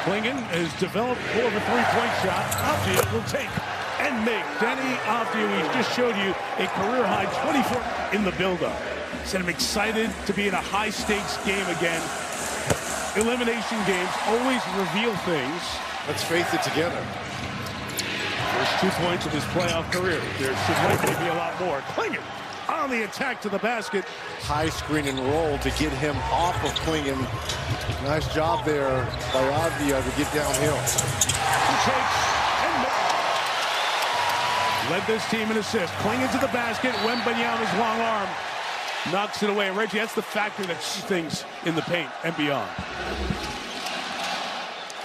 Klingon has developed more of a three-point shot. Avdija will take and make. Deni Avdija, we just showed you a career-high 24 in the build-up. Said I'm excited to be in a high-stakes game again. Elimination games always reveal things. Let's face it together. First 2 points of his playoff career. There should likely be a lot more. Klingon on the attack to the basket. High screen and roll to get him off of Klingon. Nice job there by Avdija to get downhill. He takes and led this team in assists. Klingon to the basket. Wembanyama's long arm knocks it away. Reggie, that's the factor that sees things in the paint and beyond.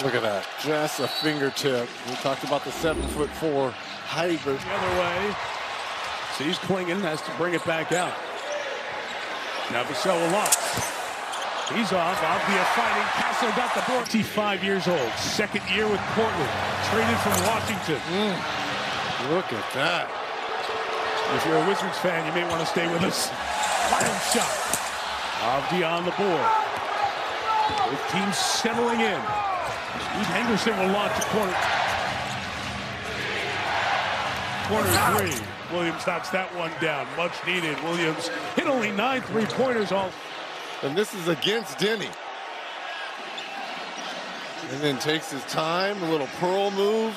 Look at that. Just a fingertip. We talked about the 7'4" height, but the other way. Sees Klingon, has to bring it back out. Now Vassell locks. He's off. Avdija fighting. Castle got the board. 25 years old. Second year with Portland. Traded from Washington. Look at that. If you're a Wizards fan, you may want to stay with us. Wild shot. Avdija on the board. Both teams settling in. Henderson will launch a corner. Corner three. Williams knocks that one down. Much needed. Williams hit only 9 3-pointers all. And this is against Deni. And then takes his time. A little pearl move.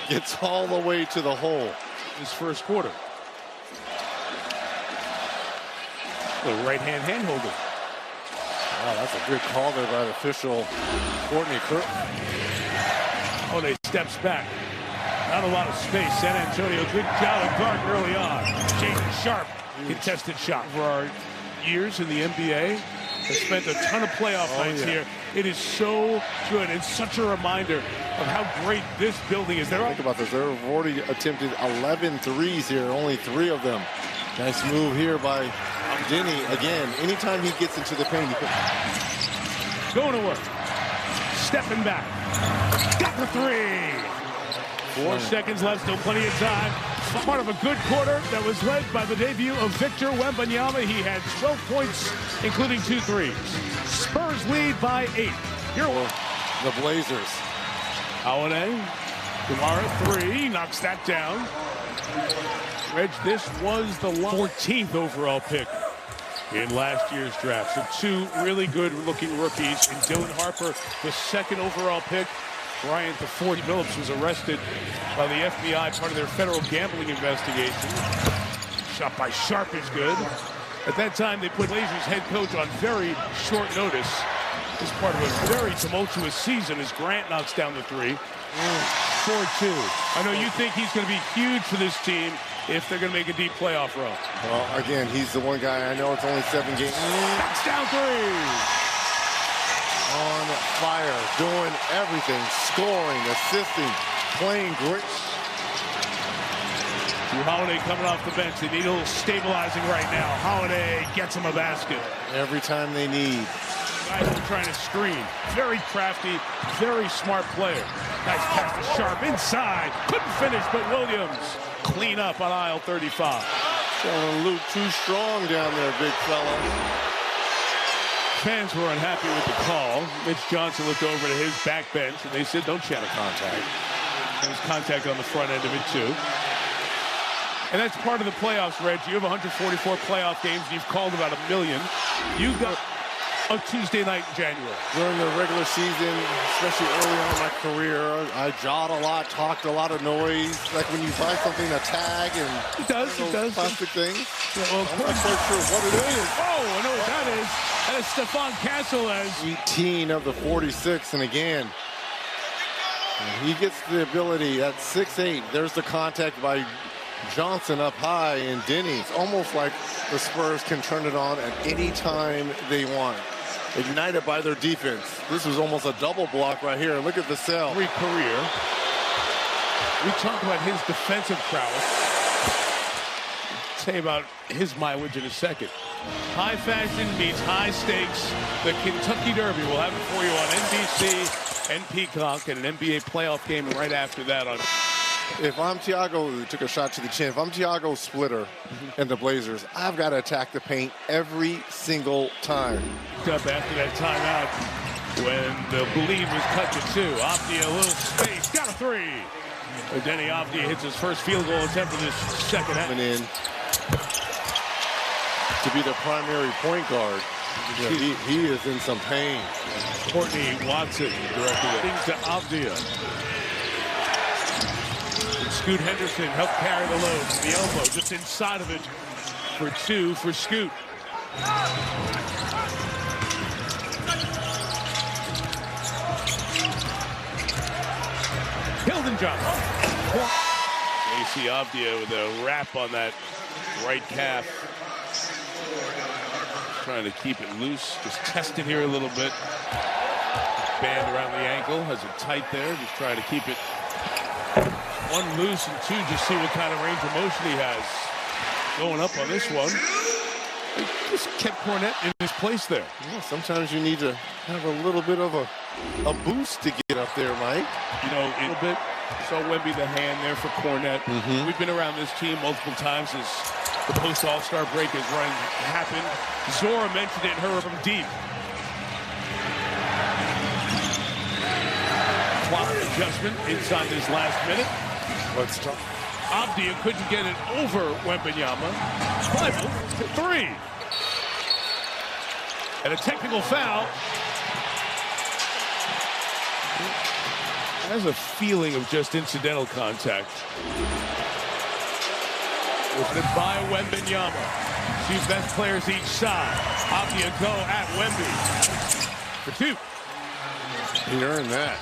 Gets all the way to the hole. His first quarter. The right-hand hand-holder. Wow, that's a good call there by the official, Courtney Kirk. Holiday steps back. Not a lot of space. San Antonio, good job of guard early on. Jaden Sharpe, contested shot. For our years in the NBA, has spent a ton of playoff nights here. It is so good. It's such a reminder of how great this building is. Think about this. They've already attempted 11 threes here, only 3 of them. Nice move here by Deni. Again, anytime he gets into the paint, going to work. Stepping back. Got the 3. 4 seconds left, still plenty of time. Part of a good quarter that was led by the debut of Victor Wembanyama. He had 12 points, including 2 threes. Spurs lead by 8. Here the Blazers. Holiday. Kamara 3, knocks that down. Reg, this was the 14th overall pick in last year's draft. So 2 really good-looking rookies. And Dylan Harper, the 2nd overall pick. Bryant, the 40 Phillips, was arrested by the FBI, part of their federal gambling investigation. Shot by Sharpe is good. At that time, they put Blazers head coach on very short notice. This part of a very tumultuous season as Grant knocks down the 3. 4-2. I know you think he's going to be huge for this team if they're going to make a deep playoff run. Well, again, he's the one guy. I know it's only 7 games. Knocks down 3. On fire, doing everything, scoring, assisting, playing great. Holiday coming off the bench. They need a little stabilizing right now. Holiday gets him a basket. Every time they need. Guys are trying to screen. Very crafty, very smart player. Nice pass to Sharpe inside. Couldn't finish, but Williams clean up on aisle 35. Showing Luke too strong down there, big fella. Fans were unhappy with the call. Mitch Johnson looked over to his back bench, and they said, don't shadow contact. There was contact on the front end of it, too. And that's part of the playoffs, Reg. You have 144 playoff games, and you've called about 1 million. You got a Tuesday night in January. During the regular season, especially early on in my career, I jawed a lot, talked a lot of noise. Like when you buy something, a tag and it does. Plastic things. Yeah, well, I'm not quite sure what it is. Oh, I know what that is. That is Stephon Castle as 18 of the 46, and again, he gets the ability at 6'8". There's the contact by Johnson up high, and Deni. It's almost like the Spurs can turn it on at any time they want. Ignited by their defense. This was almost a double block right here. Look at Vassell. Great career. We talked about his defensive prowess. Say about his mileage in a second. High fashion meets high stakes. The Kentucky Derby. We'll have it for you on NBC and Peacock, and an NBA playoff game right after that on. If I'm Thiago, took a shot to the chin. If I'm Thiago Splitter and the Blazers, I've got to attack the paint every single time. Up after that timeout. when the bleed was cut to 2. Avdija, a little space, got a 3. Deni Avdija hits his first field goal attempt of this second half. In to be the primary point guard. Yeah, he is in some pain. Courtney Watson directed things to Avdija. And Scoot Henderson helped carry the load from the elbow, just inside of it for 2 for Scoot. Hilden Johnson. AC Avdija with a wrap on that right calf. Trying to keep it loose, just test it here a little bit. Band around the ankle, has it tight there, just trying to keep it 1 loose and 2, just see what kind of range of motion he has. Going up on this one. He just kept Cornette in his place there. Yeah, sometimes you need to have a little bit of a boost to get up there, Mike. You know, a little bit. Saw Wemby the hand there for Cornette. We've been around this team multiple times as the post-All-Star break has happened. Zora mentioned it in her from deep. Clock adjustment inside this last minute. Let's talk. Avdija couldn't get it over Wembanyama. 5-3. And a technical foul. Has a feeling of just incidental contact. Was it by Wembanyama? 2 best players each side. Avdija go at Wemby for 2. He earned that.